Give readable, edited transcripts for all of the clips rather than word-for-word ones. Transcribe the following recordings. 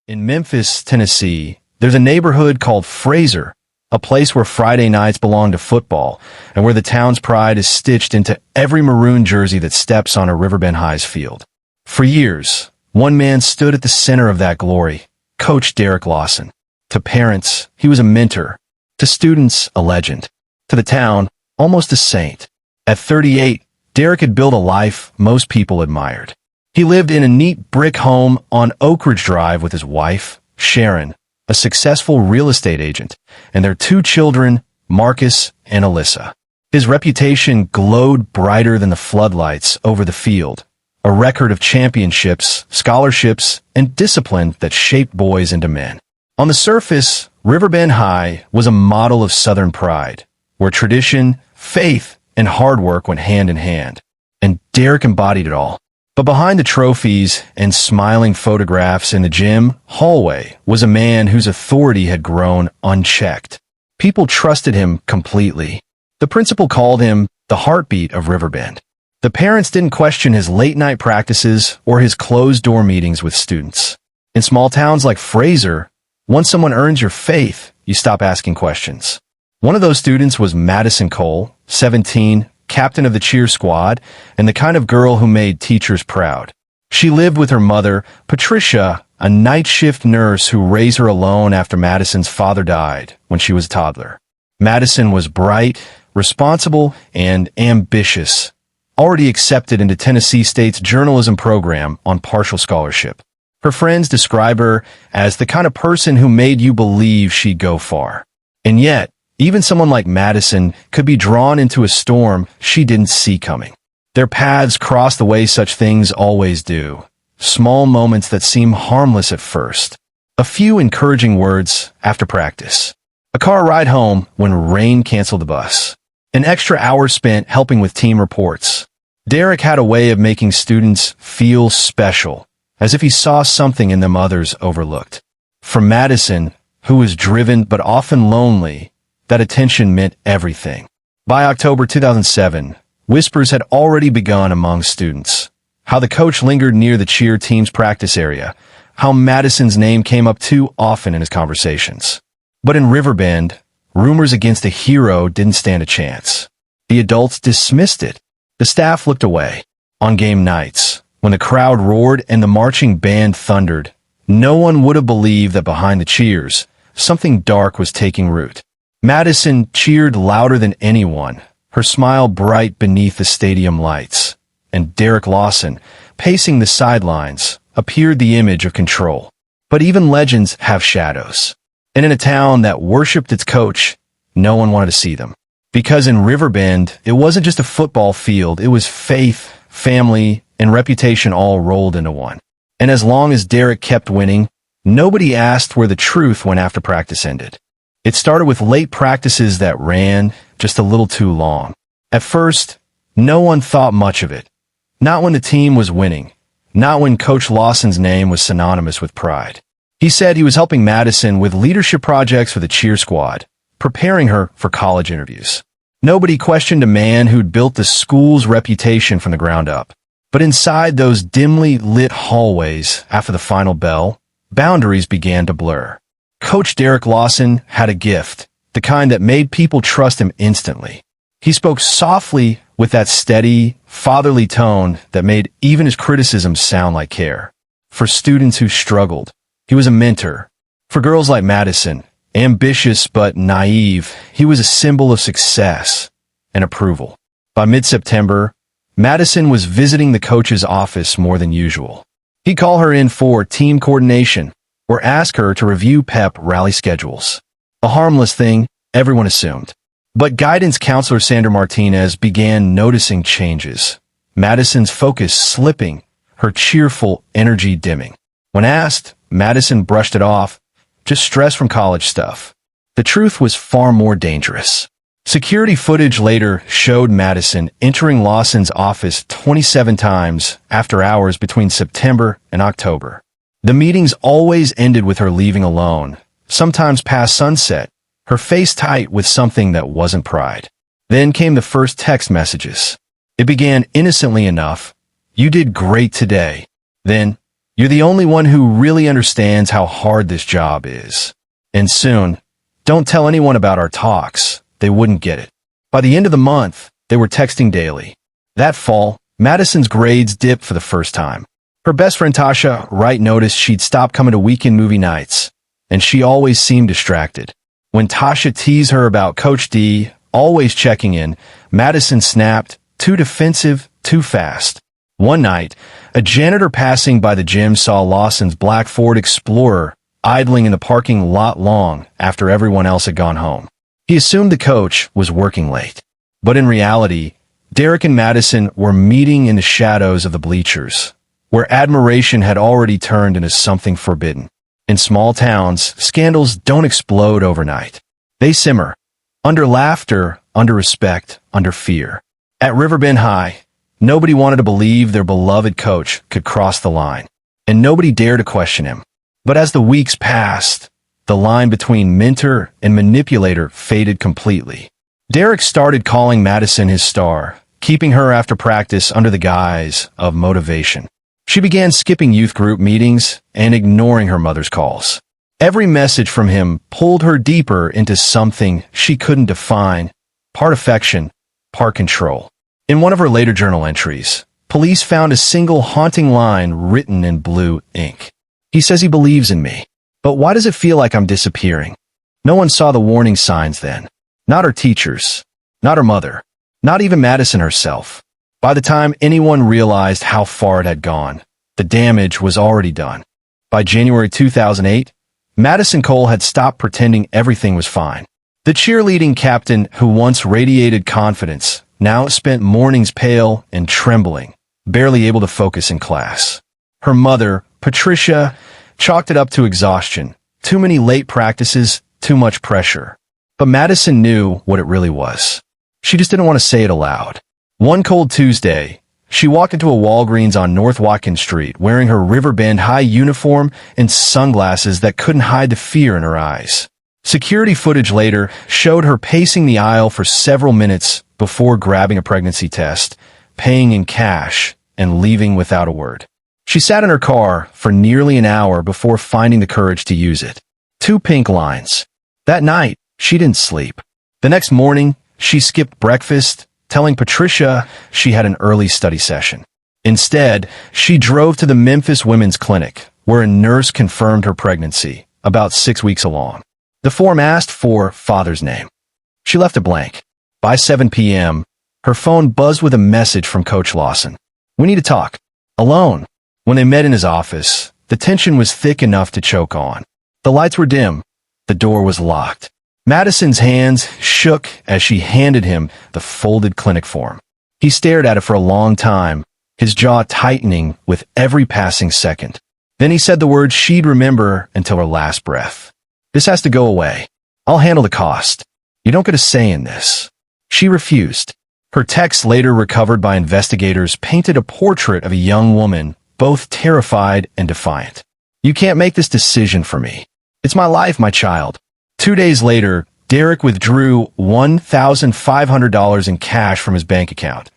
In Memphis, Tennessee, there's a neighborhood called Fraser, a place where Friday nights belong to football and where the town's pride is stitched into every maroon jersey that steps on a Riverbend High's field. For years, one man stood at the center of that glory, Coach Derek Lawson. To parents, he was a mentor. To students, a legend. To the town, almost a saint. At 38, Derek had built a life most people admired. He lived in a neat brick home on Oak Ridge Drive with his wife, Sharon, a successful real estate agent, and their two children, Marcus and Alyssa. His reputation glowed brighter than the floodlights over the field, a record of championships, scholarships, and discipline that shaped boys into men. On the surface, Riverbend High was a model of Southern pride, where tradition, faith, and hard work went hand in hand, and Derek embodied it all. But behind the trophies and smiling photographs in the gym hallway was a man whose authority had grown unchecked. People trusted him completely. The principal called him the heartbeat of Riverbend. The parents didn't question his late-night practices or his closed-door meetings with students. In small towns like Fraser, once someone earns your faith, you stop asking questions. One of those students was Madison Cole, 17, captain of the cheer squad, and the kind of girl who made teachers proud. She lived with her mother, Patricia, a night shift nurse who raised her alone after Madison's father died when she was a toddler. Madison was bright, responsible, and ambitious, already accepted into Tennessee State's journalism program on partial scholarship. Her friends describe her as the kind of person who made you believe she'd go far. And yet, even someone like Madison could be drawn into a storm she didn't see coming. Their paths crossed the way such things always do. Small moments that seem harmless at first. A few encouraging words after practice. A car ride home when rain canceled the bus. An extra hour spent helping with team reports. Derek had a way of making students feel special, as if he saw something in them others overlooked. For Madison, who was driven but often lonely, that attention meant everything. By October 2007, whispers had already begun among students. How the coach lingered near the cheer team's practice area. How Madison's name came up too often in his conversations. But in Riverbend, rumors against a hero didn't stand a chance. The adults dismissed it. The staff looked away. On game nights, when the crowd roared and the marching band thundered, no one would have believed that behind the cheers, something dark was taking root. Madison cheered louder than anyone, her smile bright beneath the stadium lights. And Derek Lawson, pacing the sidelines, appeared the image of control. But even legends have shadows. And in a town that worshipped its coach, no one wanted to see them. Because in Riverbend, it wasn't just a football field, it was faith, family, and reputation all rolled into one. And as long as Derek kept winning, nobody asked where the truth went after practice ended. It started with late practices that ran just a little too long. At first, no one thought much of it. Not when the team was winning. Not when Coach Lawson's name was synonymous with pride. He said he was helping Madison with leadership projects for the cheer squad, preparing her for college interviews. Nobody questioned a man who'd built the school's reputation from the ground up. But inside those dimly lit hallways after the final bell, boundaries began to blur. Coach Derek Lawson had a gift, the kind that made people trust him instantly. He spoke softly with that steady, fatherly tone that made even his criticisms sound like care. For students who struggled, he was a mentor. For girls like Madison, ambitious but naive, he was a symbol of success and approval. By mid-September, Madison was visiting the coach's office more than usual. He'd call her in for team coordination, or ask her to review pep rally schedules. A harmless thing, everyone assumed. But guidance counselor Sandra Martinez began noticing changes. Madison's focus slipping, her cheerful energy dimming. When asked, Madison brushed it off, just stress from college stuff. The truth was far more dangerous. Security footage later showed Madison entering Lawson's office 27 times after hours between September and October. The meetings always ended with her leaving alone, sometimes past sunset, her face tight with something that wasn't pride. Then came the first text messages. It began innocently enough, "You did great today." Then, You're the only one who really understands how hard this job is. And soon, don't tell anyone about our talks. They wouldn't get it. By the end of the month, they were texting daily. That fall, Madison's grades dipped for the first time. Her best friend Tasha Wright noticed she'd stopped coming to weekend movie nights, and she always seemed distracted. When Tasha teased her about Coach D always checking in, Madison snapped, too defensive, too fast. One night, a janitor passing by the gym saw Lawson's black Ford Explorer idling in the parking lot long after everyone else had gone home. He assumed the coach was working late. But in reality, Derek and Madison were meeting in the shadows of the bleachers, where admiration had already turned into something forbidden. In small towns, scandals don't explode overnight. They simmer, under laughter, under respect, under fear. At Riverbend High, nobody wanted to believe their beloved coach could cross the line, and nobody dared to question him. But as the weeks passed, the line between mentor and manipulator faded completely. Derek started calling Madison his star, keeping her after practice under the guise of motivation. She began skipping youth group meetings and ignoring her mother's calls. Every message from him pulled her deeper into something she couldn't define, part affection, part control. In one of her later journal entries, police found a single haunting line written in blue ink. He says he believes in me, but why does it feel like I'm disappearing? No one saw the warning signs then. Not her teachers, not her mother, not even Madison herself. By the time anyone realized how far it had gone, the damage was already done. By January 2008, Madison Cole had stopped pretending everything was fine. The cheerleading captain who once radiated confidence now spent mornings pale and trembling, barely able to focus in class. Her mother, Patricia, chalked it up to exhaustion, too many late practices, too much pressure. But Madison knew what it really was. She just didn't want to say it aloud. One cold Tuesday, she walked into a Walgreens on North Watkins Street wearing her Riverbend High uniform and sunglasses that couldn't hide the fear in her eyes. Security footage later showed her pacing the aisle for several minutes before grabbing a pregnancy test, paying in cash, and leaving without a word. She sat in her car for nearly an hour before finding the courage to use it. 2 pink lines. That night, she didn't sleep. The next morning, she skipped breakfast, telling Patricia she had an early study session. Instead, she drove to the Memphis Women's Clinic, where a nurse confirmed her pregnancy, about 6 weeks along. The form asked for father's name. She left it blank. By 7 p.m., her phone buzzed with a message from Coach Lawson. "We need to talk." Alone. When they met in his office, the tension was thick enough to choke on. The lights were dim. The door was locked. Madison's hands shook as she handed him the folded clinic form. He stared at it for a long time, his jaw tightening with every passing second. Then he said the words she'd remember until her last breath. "This has to go away. I'll handle the cost. You don't get a say in this." She refused. Her text, later recovered by investigators, painted a portrait of a young woman, both terrified and defiant. "You can't make this decision for me. It's my life, my child." 2 days later, Derek withdrew $1,500 in cash from his bank account,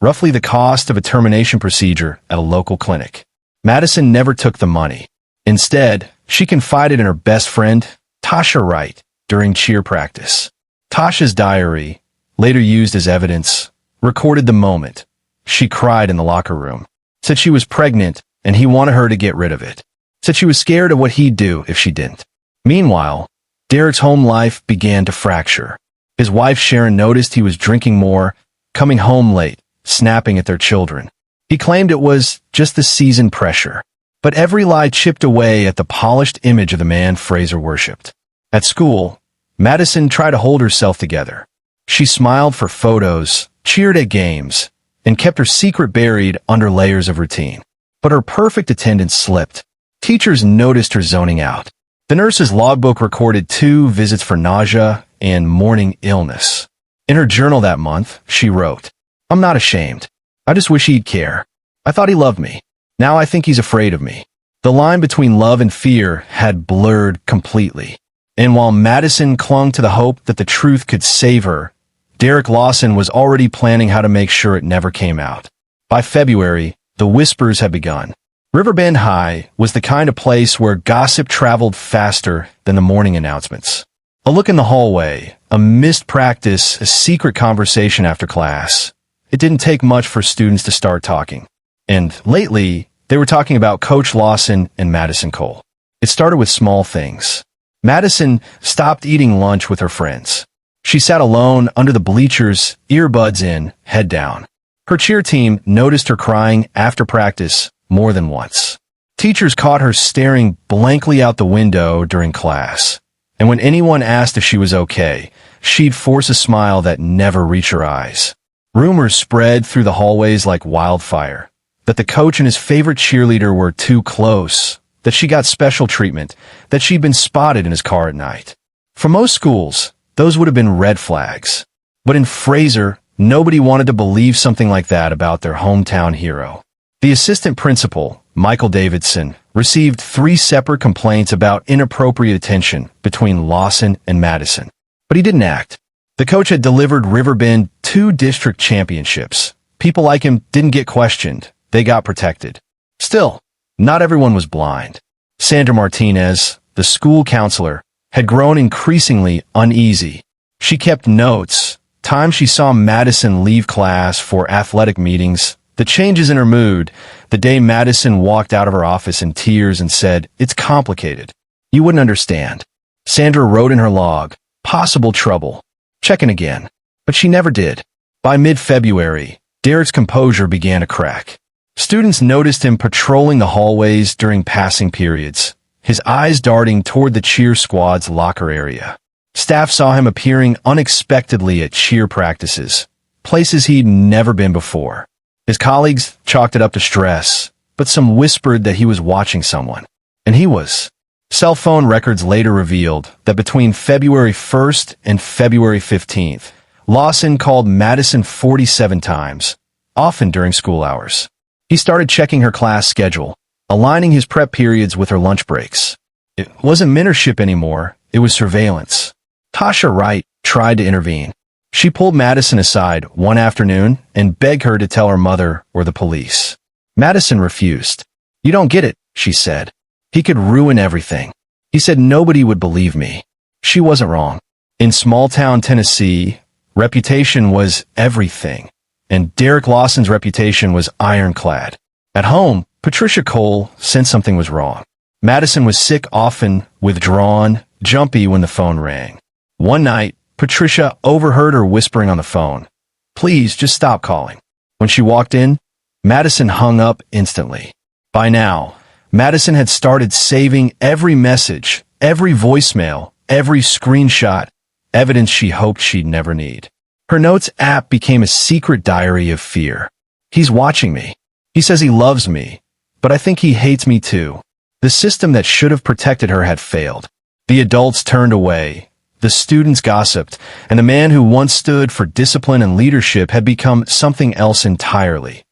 roughly the cost of a termination procedure at a local clinic. Madison never took the money. Instead, she confided in her best friend, Tasha Wright, during cheer practice. Tasha's diary, later used as evidence, recorded the moment. She cried in the locker room, said she was pregnant and he wanted her to get rid of it, said she was scared of what he'd do if she didn't. Meanwhile, Derek's home life began to fracture. His wife Sharon noticed he was drinking more, coming home late, snapping at their children. He claimed it was just the season pressure. But every lie chipped away at the polished image of the man Fraser worshipped. At school, Madison tried to hold herself together. She smiled for photos, cheered at games, and kept her secret buried under layers of routine. But her perfect attendance slipped. Teachers noticed her zoning out. The nurse's logbook recorded 2 visits for nausea and morning illness. In her journal that month, she wrote, "I'm not ashamed. I just wish he'd care. I thought he loved me. Now I think he's afraid of me." The line between love and fear had blurred completely. And while Madison clung to the hope that the truth could save her, Derek Lawson was already planning how to make sure it never came out. By February, the whispers had begun. Riverbend High was the kind of place where gossip traveled faster than the morning announcements. A look in the hallway, a missed practice, a secret conversation after class. It didn't take much for students to start talking. And lately, they were talking about Coach Lawson and Madison Cole. It started with small things. Madison stopped eating lunch with her friends. She sat alone under the bleachers, earbuds in, head down. Her cheer team noticed her crying after practice more than once. Teachers caught her staring blankly out the window during class. And when anyone asked if she was okay, she'd force a smile that never reached her eyes. Rumors spread through the hallways like wildfire that the coach and his favorite cheerleader were too close, that she got special treatment, that she'd been spotted in his car at night. For most schools, those would have been red flags. But in Fraser, nobody wanted to believe something like that about their hometown hero. The assistant principal, Michael Davidson, received 3 separate complaints about inappropriate attention between Lawson and Madison. But he didn't act. The coach had delivered Riverbend 2 district championships. People like him didn't get questioned. They got protected. Still, not everyone was blind. Sandra Martinez, the school counselor, had grown increasingly uneasy. She kept notes, times she saw Madison leave class for athletic meetings, the changes in her mood, the day Madison walked out of her office in tears and said, "It's complicated. You wouldn't understand." Sandra wrote in her log, "Possible trouble. Check in again." But she never did. By mid-February, Derek's composure began to crack. Students noticed him patrolling the hallways during passing periods, his eyes darting toward the cheer squad's locker area. Staff saw him appearing unexpectedly at cheer practices, places he'd never been before. His colleagues chalked it up to stress, but some whispered that he was watching someone. And he was. Cell phone records later revealed that between February 1st and February 15th, Lawson called Madison 47 times, often during school hours. He started checking her class schedule, aligning his prep periods with her lunch breaks. It wasn't mentorship anymore, it was surveillance. Tasha Wright tried to intervene. She pulled Madison aside one afternoon and begged her to tell her mother or the police. Madison refused. "You don't get it," she said. "He could ruin everything. He said nobody would believe me." She wasn't wrong. In small-town Tennessee, reputation was everything, and Derek Lawson's reputation was ironclad. At home, Patricia Cole sensed something was wrong. Madison was sick often, withdrawn, jumpy when the phone rang. One night, Patricia overheard her whispering on the phone, "Please, just stop calling." When she walked in, Madison hung up instantly. By now, Madison had started saving every message, every voicemail, every screenshot, evidence she hoped she'd never need. Her notes app became a secret diary of fear. "He's watching me. He says he loves me, but I think he hates me too." The system that should have protected her had failed. The adults turned away. The students gossiped, and the man who once stood for discipline and leadership had become something else entirely.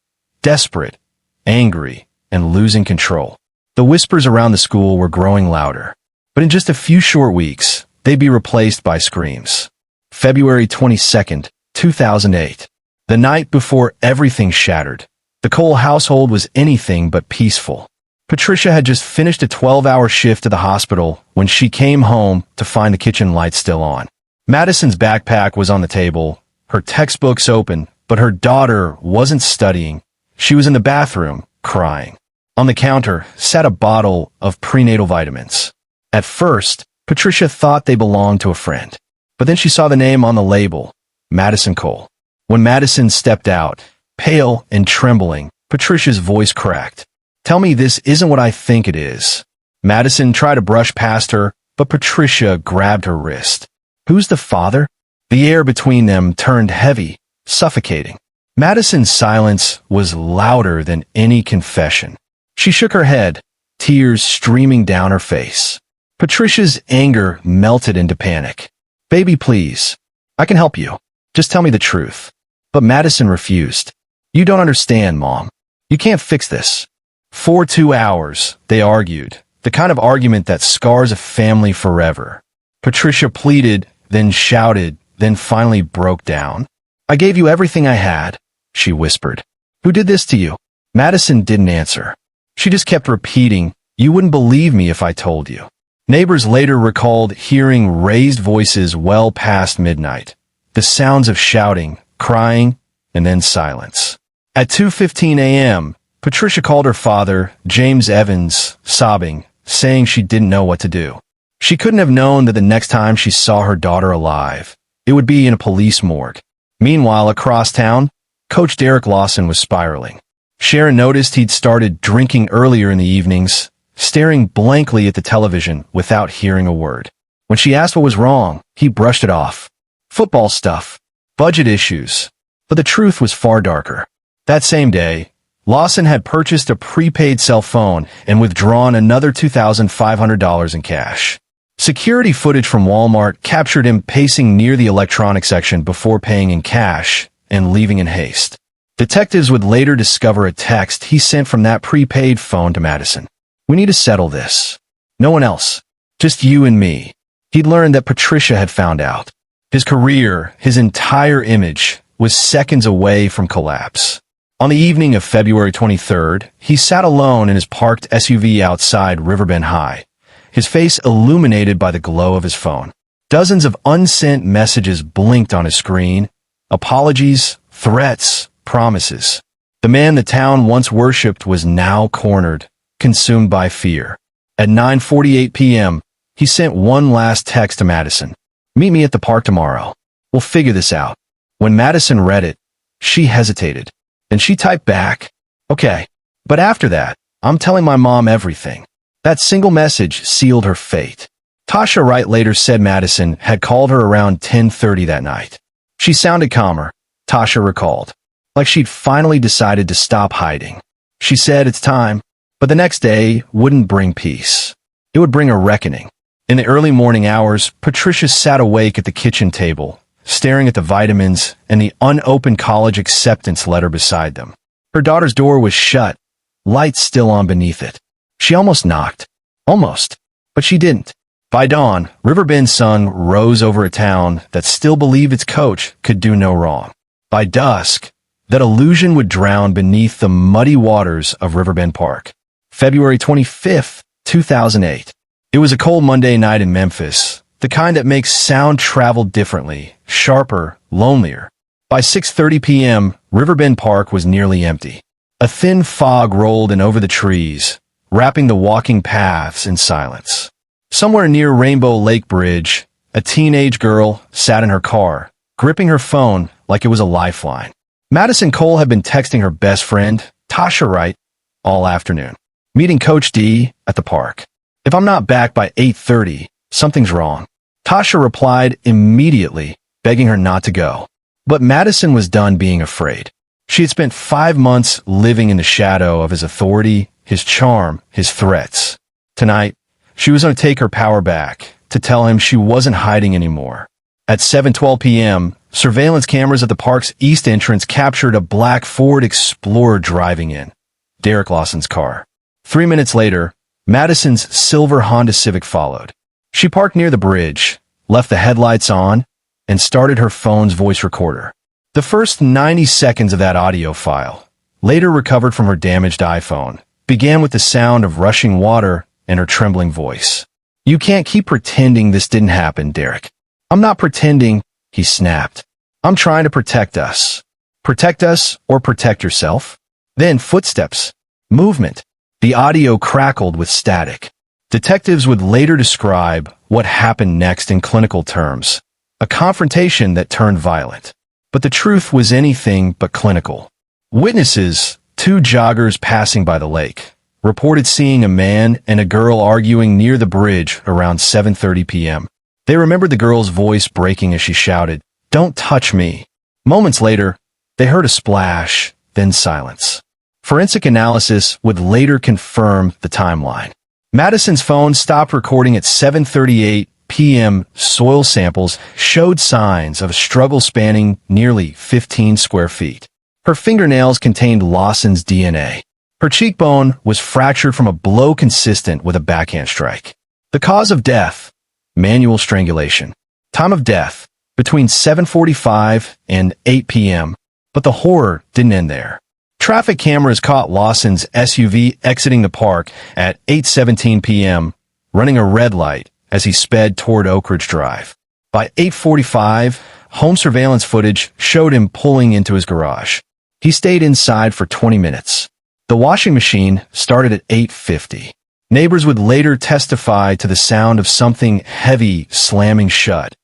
Desperate, angry, and losing control. The whispers around the school were growing louder. But in just a few short weeks, they'd be replaced by screams. February 22nd, 2008. The night before everything shattered. The Cole household was anything but peaceful. Patricia had just finished a 12-hour shift at the hospital when she came home to find the kitchen lights still on. Madison's backpack was on the table, her textbooks open, but her daughter wasn't studying. She was in the bathroom, crying. On the counter sat a bottle of prenatal vitamins. At first, Patricia thought they belonged to a friend. But then she saw the name on the label, Madison Cole. When Madison stepped out, pale and trembling, Patricia's voice cracked. "Tell me this isn't what I think it is." Madison tried to brush past her, but Patricia grabbed her wrist. "Who's the father?" The air between them turned heavy, suffocating. Madison's silence was louder than any confession. She shook her head, tears streaming down her face. Patricia's anger melted into panic. "Baby, please. I can help you. Just tell me the truth." But Madison refused. "You don't understand, Mom. You can't fix this." For 2 hours, they argued, the kind of argument that scars a family forever. Patricia pleaded, then shouted, then finally broke down. "I gave you everything I had," she whispered. "Who did this to you?" Madison didn't answer. She just kept repeating, "You wouldn't believe me if I told you." Neighbors later recalled hearing raised voices well past midnight, the sounds of shouting, crying, and then silence. At 2:15 a.m., Patricia called her father, James Evans, sobbing, saying she didn't know what to do. She couldn't have known that the next time she saw her daughter alive, it would be in a police morgue. Meanwhile, across town, Coach Derek Lawson was spiraling. Sharon noticed he'd started drinking earlier in the evenings, staring blankly at the television without hearing a word. When she asked what was wrong, he brushed it off. Football stuff, budget issues. But the truth was far darker. That same day, Lawson had purchased a prepaid cell phone and withdrawn another $2,500 in cash. Security footage from Walmart captured him pacing near the electronics section before paying in cash and leaving in haste. Detectives would later discover a text he sent from that prepaid phone to Madison. "We need to settle this. No one else. Just you and me." He'd learned that Patricia had found out. His career, his entire image, was seconds away from collapse. On the evening of February 23rd, he sat alone in his parked SUV outside Riverbend High, his face illuminated by the glow of his phone. Dozens of unsent messages blinked on his screen. Apologies, threats, promises. The man the town once worshipped was now cornered, consumed by fear. At 9:48 p.m., he sent one last text to Madison. "Meet me at the park tomorrow. We'll figure this out." When Madison read it, she hesitated. Then she typed back, "Okay, but after that, I'm telling my mom everything." That single message sealed her fate. Tasha Wright later said Madison had called her around 10:30 that night. She sounded calmer, Tasha recalled, like she'd finally decided to stop hiding. She said it's time, but the next day wouldn't bring peace. It would bring a reckoning. In the early morning hours, Patricia sat awake at the kitchen table, staring at the vitamins and the unopened college acceptance letter beside them. Her daughter's door was shut, lights still on beneath it. She almost knocked. Almost. But she didn't. By dawn, Riverbend's sun rose over a town that still believed its coach could do no wrong. By dusk, that illusion would drown beneath the muddy waters of Riverbend Park. February 25th, 2008. It was a cold Monday night in Memphis, the kind that makes sound travel differently, sharper, lonelier. By 6:30 p.m., Riverbend Park was nearly empty. A thin fog rolled in over the trees, wrapping the walking paths in silence. Somewhere near Rainbow Lake Bridge, a teenage girl sat in her car, gripping her phone like it was a lifeline. Madison Cole had been texting her best friend, Tasha Wright, all afternoon, meeting Coach D at the park. "If I'm not back by 8:30, something's wrong." Tasha replied immediately, begging her not to go. But Madison was done being afraid. She had spent 5 months living in the shadow of his authority, his charm, his threats. Tonight, she was going to take her power back, to tell him she wasn't hiding anymore. At 7:12 p.m., surveillance cameras at the park's east entrance captured a black Ford Explorer driving in, Derek Lawson's car. 3 minutes later, Madison's silver Honda Civic followed. She parked near the bridge, left the headlights on, and started her phone's voice recorder. The first 90 seconds of that audio file, later recovered from her damaged iPhone, began with the sound of rushing water and her trembling voice. "You can't keep pretending this didn't happen, Derek." "I'm not pretending," he snapped. "I'm trying to protect us." "Protect us or protect yourself?" Then footsteps, movement. The audio crackled with static. Detectives would later describe what happened next in clinical terms, a confrontation that turned violent. But the truth was anything but clinical. Witnesses, 2 joggers passing by the lake, reported seeing a man and a girl arguing near the bridge around 7:30 p.m. They remembered the girl's voice breaking as she shouted, "Don't touch me." Moments later, they heard a splash, then silence. Forensic analysis would later confirm the timeline. Madison's phone stopped recording at 7:38 p.m. Soil samples showed signs of a struggle spanning nearly 15 square feet. Her fingernails contained Lawson's DNA. Her cheekbone was fractured from a blow consistent with a backhand strike. The cause of death, manual strangulation. Time of death, between 7:45 and 8 p.m. But the horror didn't end there. Traffic cameras caught Lawson's SUV exiting the park at 8:17 p.m., running a red light as he sped toward Oak Ridge Drive. By 8:45, home surveillance footage showed him pulling into his garage. He stayed inside for 20 minutes. The washing machine started at 8:50. Neighbors would later testify to the sound of something heavy slamming shut,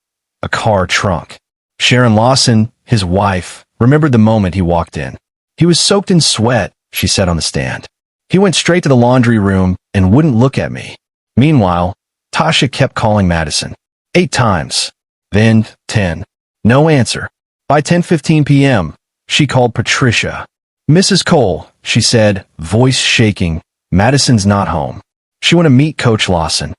a car trunk. Sharon Lawson, his wife, remembered the moment he walked in. He was soaked in sweat, she said on the stand. He went straight to the laundry room and wouldn't look at me. Meanwhile, Tasha kept calling Madison. 8 times. Then 10. No answer. By 10:15 p.m., she called Patricia. Mrs. Cole, she said, voice shaking, Madison's not home. She wanted to meet Coach Lawson.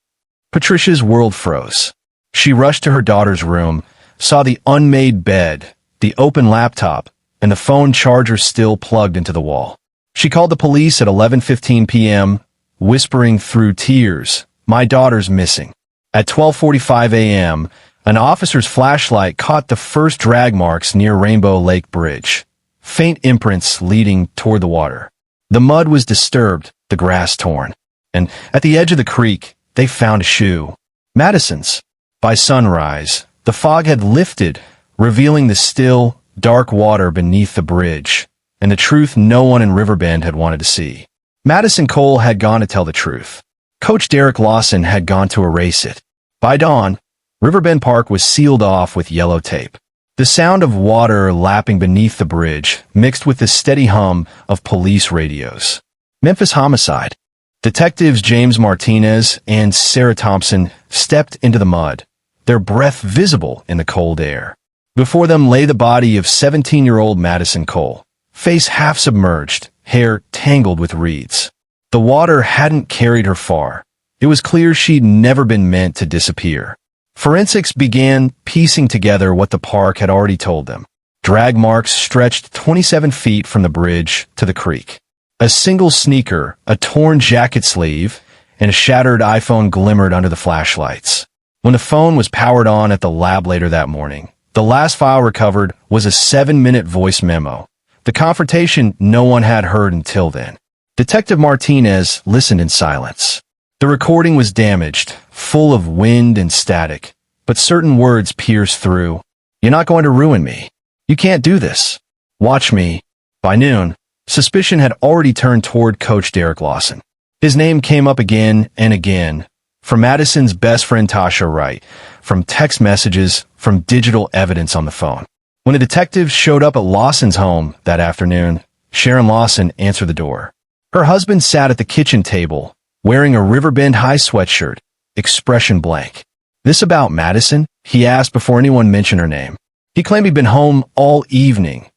Patricia's world froze. She rushed to her daughter's room, saw the unmade bed, the open laptop, and the phone charger still plugged into the wall. She called the police at 11:15 p.m., whispering through tears, "My daughter's missing." At 12:45 a.m., an officer's flashlight caught the first drag marks near Rainbow Lake Bridge, faint imprints leading toward the water. The mud was disturbed, the grass torn, and at the edge of the creek, they found a shoe. Madison's. By sunrise, the fog had lifted, revealing the still, dark water beneath the bridge, and the truth no one in Riverbend had wanted to see. Madison Cole had gone to tell the truth. Coach Derek Lawson had gone to erase it. By dawn, Riverbend Park was sealed off with yellow tape. The sound of water lapping beneath the bridge mixed with the steady hum of police radios. Memphis homicide. Detectives James Martinez and Sarah Thompson stepped into the mud, their breath visible in the cold air. Before them lay the body of 17-year-old Madison Cole, face half submerged, hair tangled with reeds. The water hadn't carried her far. It was clear she'd never been meant to disappear. Forensics began piecing together what the park had already told them. Drag marks stretched 27 feet from the bridge to the creek. A single sneaker, a torn jacket sleeve, and a shattered iPhone glimmered under the flashlights. When the phone was powered on at the lab later that morning, the last file recovered was a 7-minute voice memo, the confrontation no one had heard until then. Detective Martinez listened in silence. The recording was damaged, full of wind and static, but certain words pierced through. "You're not going to ruin me. You can't do this. Watch me." By noon, suspicion had already turned toward Coach Derek Lawson. His name came up again and again, from Madison's best friend Tasha Wright, from text messages, from digital evidence on the phone. When the detectives showed up at Lawson's home that afternoon, Sharon Lawson answered the door. Her husband sat at the kitchen table, wearing a Riverbend High sweatshirt, expression blank. "This about Madison?" he asked before anyone mentioned her name. He claimed he'd been home all evening,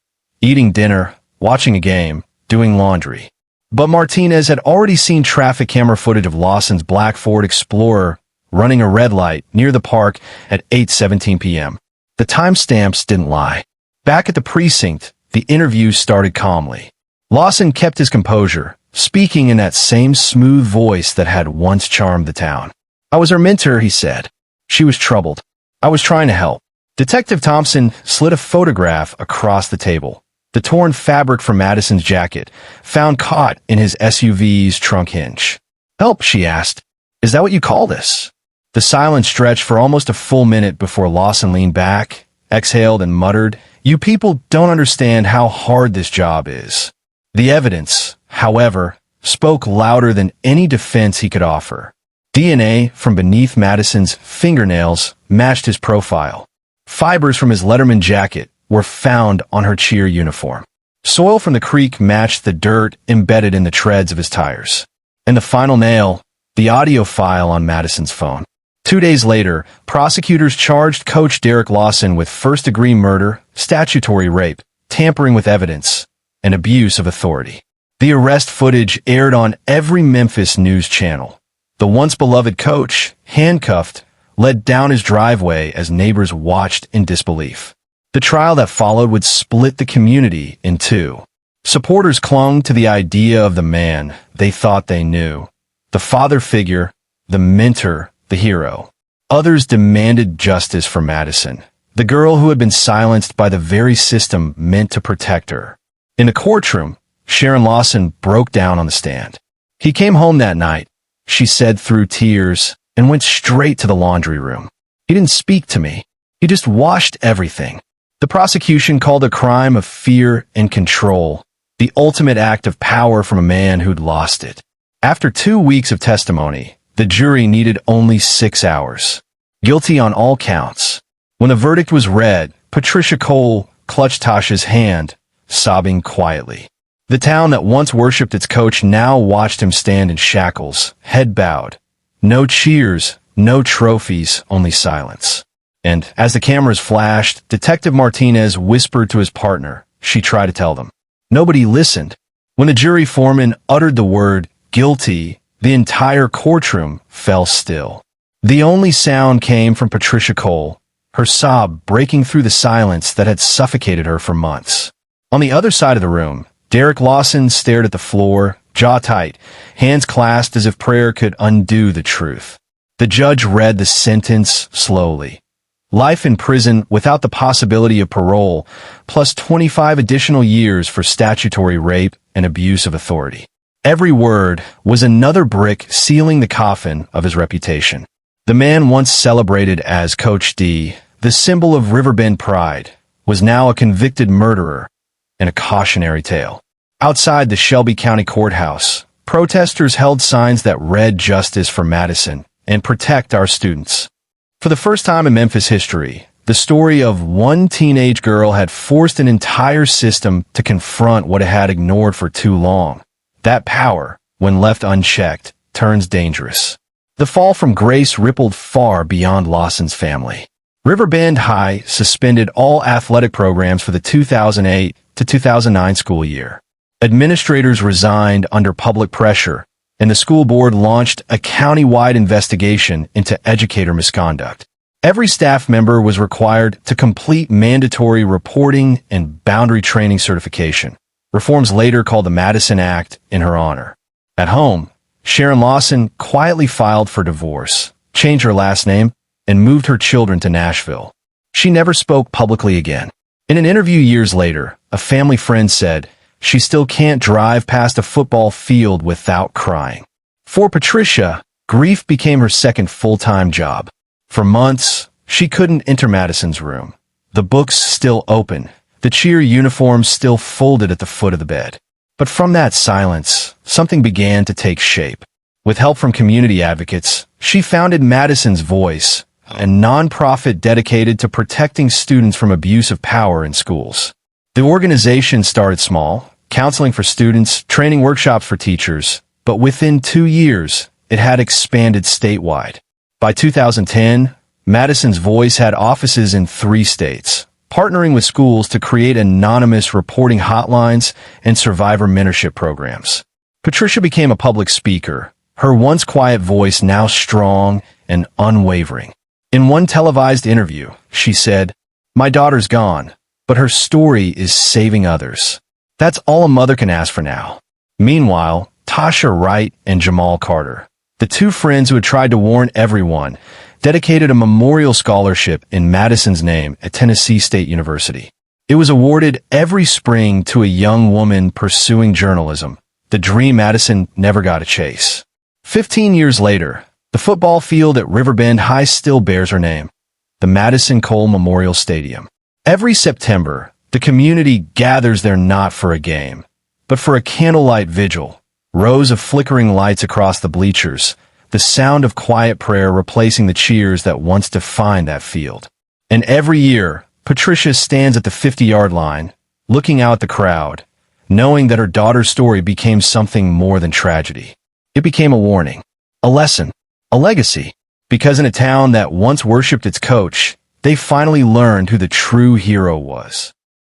eating dinner, watching a game, doing laundry. But Martinez had already seen traffic camera footage of Lawson's black Ford Explorer running a red light near the park at 8:17 p.m. The timestamps didn't lie. Back at the precinct, the interview started calmly. Lawson kept his composure, speaking in that same smooth voice that had once charmed the town. "I was her mentor," he said. "She was troubled. I was trying to help." Detective Thompson slid a photograph across the table, the torn fabric from Madison's jacket, found caught in his SUV's trunk hinge. "Help?" she asked. "Is that what you call this?" The silence stretched for almost a full minute before Lawson leaned back, exhaled, and muttered, "You people don't understand how hard this job is." The evidence, however, spoke louder than any defense he could offer. DNA from beneath Madison's fingernails matched his profile. Fibers from his Letterman jacket were found on her cheer uniform. Soil from the creek matched the dirt embedded in the treads of his tires. And the final nail, the audio file on Madison's phone. 2 days later, prosecutors charged Coach Derek Lawson with first-degree murder, statutory rape, tampering with evidence, and abuse of authority. The arrest footage aired on every Memphis news channel. The once-beloved coach, handcuffed, led down his driveway as neighbors watched in disbelief. The trial that followed would split the community in two. Supporters clung to the idea of the man they thought they knew, the father figure, the mentor, the hero. Others demanded justice for Madison, the girl who had been silenced by the very system meant to protect her. In the courtroom, Sharon Lawson broke down on the stand. He came home that night, she said through tears, and went straight to the laundry room. He didn't speak to me. He just washed everything. The prosecution called a crime of fear and control, the ultimate act of power from a man who'd lost it. After 2 weeks of testimony, the jury needed only 6 hours. Guilty on all counts. When the verdict was read, Patricia Cole clutched Tasha's hand, sobbing quietly. The town that once worshipped its coach now watched him stand in shackles, head bowed. No cheers, no trophies, only silence. And as the cameras flashed, Detective Martinez whispered to his partner. She tried to tell them. Nobody listened. When the jury foreman uttered the word guilty, the entire courtroom fell still. The only sound came from Patricia Cole, her sob breaking through the silence that had suffocated her for months. On the other side of the room, Derek Lawson stared at the floor, jaw tight, hands clasped as if prayer could undo the truth. The judge read the sentence slowly. Life in prison without the possibility of parole, plus 25 additional years for statutory rape and abuse of authority. Every word was another brick sealing the coffin of his reputation. The man once celebrated as Coach D, the symbol of Riverbend pride, was now a convicted murderer and a cautionary tale. Outside the Shelby County Courthouse, protesters held signs that read "Justice for Madison" and "Protect our students." For the first time in Memphis history, the story of one teenage girl had forced an entire system to confront what it had ignored for too long. That power, when left unchecked, turns dangerous. The fall from grace rippled far beyond Lawson's family. Riverbend High suspended all athletic programs for the 2008 to 2009 school year. Administrators resigned under public pressure, and the school board launched a county-wide investigation into educator misconduct. Every staff member was required to complete mandatory reporting and boundary training certification, reforms later called the Madison Act, in her honor. At home, Sharon Lawson quietly filed for divorce, changed her last name, and moved her children to Nashville. She never spoke publicly again. In an interview years later, a family friend said, "She still can't drive past a football field without crying." For Patricia, grief became her second full-time job. For months, she couldn't enter Madison's room. The books still open, the cheer uniforms still folded at the foot of the bed. But from that silence, something began to take shape. With help from community advocates, she founded Madison's Voice, a nonprofit dedicated to protecting students from abuse of power in schools. The organization started small, counseling for students, training workshops for teachers, but within 2 years, it had expanded statewide. By 2010, Madison's Voice had offices in 3 states, partnering with schools to create anonymous reporting hotlines and survivor mentorship programs. Patricia became a public speaker, her once quiet voice now strong and unwavering. In one televised interview, she said, "My daughter's gone, but her story is saving others. That's all a mother can ask for now." Meanwhile, Tasha Wright and Jamal Carter, the 2 friends who had tried to warn everyone, dedicated a memorial scholarship in Madison's name at Tennessee State University. It was awarded every spring to a young woman pursuing journalism, the dream Madison never got to chase. 15 years later, the football field at Riverbend High still bears her name, the Madison Cole Memorial Stadium. Every September, the community gathers there not for a game, but for a candlelight vigil, rows of flickering lights across the bleachers, the sound of quiet prayer replacing the cheers that once defined that field. And every year, Patricia stands at the 50-yard line, looking out at the crowd, knowing that her daughter's story became something more than tragedy. It became a warning, a lesson, a legacy, because in a town that once worshipped its coach, they finally learned who the true hero was.